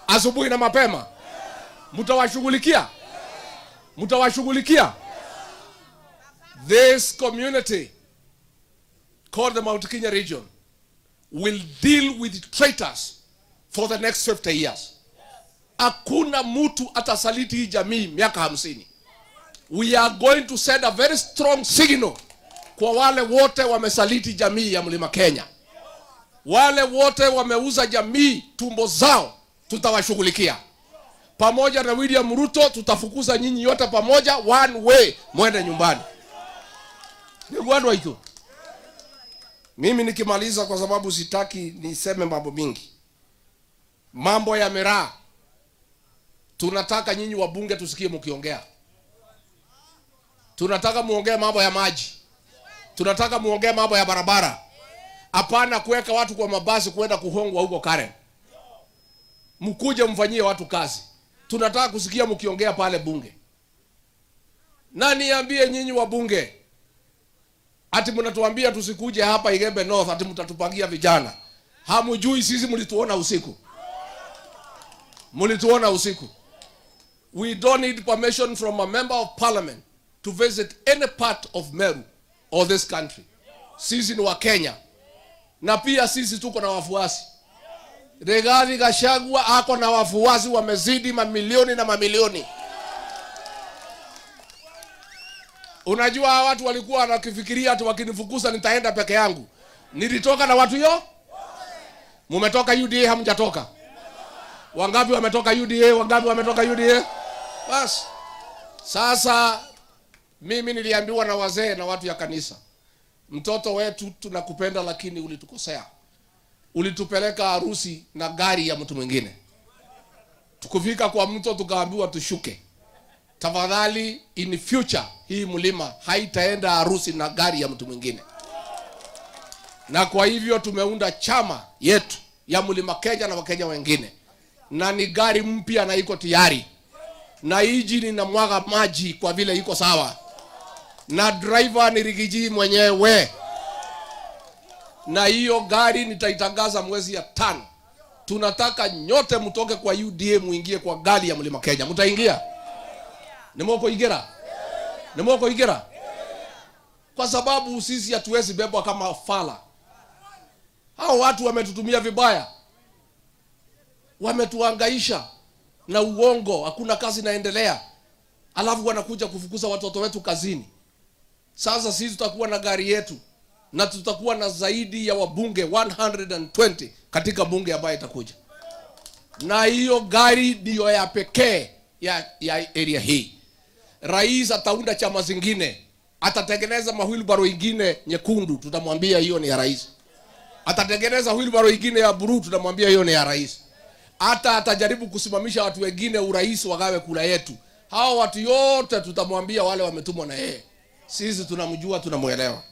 Asubuhi na mapema. Mutawashughulikia. This community called the Mount Kenya region will deal with traitors for the next 50 years. Hakuna mtu atasaliti hii jamii miaka 50. We are going to send a very strong signal kwa wale wote wamesaliti jamii ya Mlima Kenya. Wale wote wameuza jamii tumbo zao, tutawashughulikia. Pamoja na William Ruto tutafukuza nyinyi yote pamoja, one way, mwende nyumbani. Nigwandwa hicho. Mimi nikimaliza, kwa sababu sitaki niseme mambo mingi. Mambo ya miraa, tunataka nyinyi wabunge tusikie mkiongea. Tunataka muongee mambo ya maji. Tunataka muongee mambo ya barabara. Hapana kuweka watu kwa mabasi kwenda kuhongwa huko Karen. Mkuje mfanyie watu kazi. Tunataka kusikia mkiongea pale bunge. Na niambie nyinyi wabunge, ati mnatuambia tusikuje hapa Igembe North, ati mtatupangia vijana. Hamujui sisi mlituona usiku. We don't need permission from a member of parliament to visit any part of Meru or this country. Sisi ni wa Kenya. Na pia sisi tuko na wafuasi. Rigathi Gachagua ako na wafuasi wamezidi mamilioni na mamilioni. Unajua watu walikuwa wanakifikiria ati wakinifukuza nitaenda peke yangu. Nilitoka na watu yo? Mumetoka UDA, hamjatoka? Wangapi wametoka UDA? Wangapi wametoka UDA? Bas. Sasa mimi niliambiwa na wazee na watu ya kanisa, mtoto wetu tunakupenda lakini ulitukosea. Ulitupeleka harusi na gari ya mtu mwingine. Tukufika kwa mto tukaambiwa tushuke. Tafadhali in future hii mlima haitaenda harusi na gari ya mtu mwingine. Na kwa hivyo tumeunda chama yetu ya Mlima Kenya na Wakenya wengine. Na ni gari mpya na iko tayari. Na injini na mwaga maji kwa vile iko sawa. Na driver ni Rigiji mwenyewe. Na hiyo gari nitaitangaza mwezi ya 5. Tunataka nyote mtoke kwa UDA muingie kwa gari ya Mlima Kenya. Mtaingia? Nimoko igera? Kwa sababu sisi hatuwezi bebwa kama fala. Hao watu wametutumia vibaya. Wametuhangaisha na uongo, hakuna kazi inaendelea. Alafu wanakuja kufukuza watoto wetu kazini. Sasa sisi tutakuwa na gari yetu na tutakuwa na zaidi ya wabunge 120 katika bunge ambayo itakuja. Na hiyo gari ndio ya pekee ya area hii. Rais ataunda chama zingine, atatengeneza mahwilbaro ingine nyekundu, tutamwambia hiyo ni ya rais. Atatengeneza wheelbarrow ingine ya blue, tutamwambia hiyo ni ya rais. Hata atajaribu kusimamisha watu wengine urais wagawe kula yetu. Hao watu yote tutamwambia wale wametumwa na yeye. Sisi tunamjua, tunamuelewa.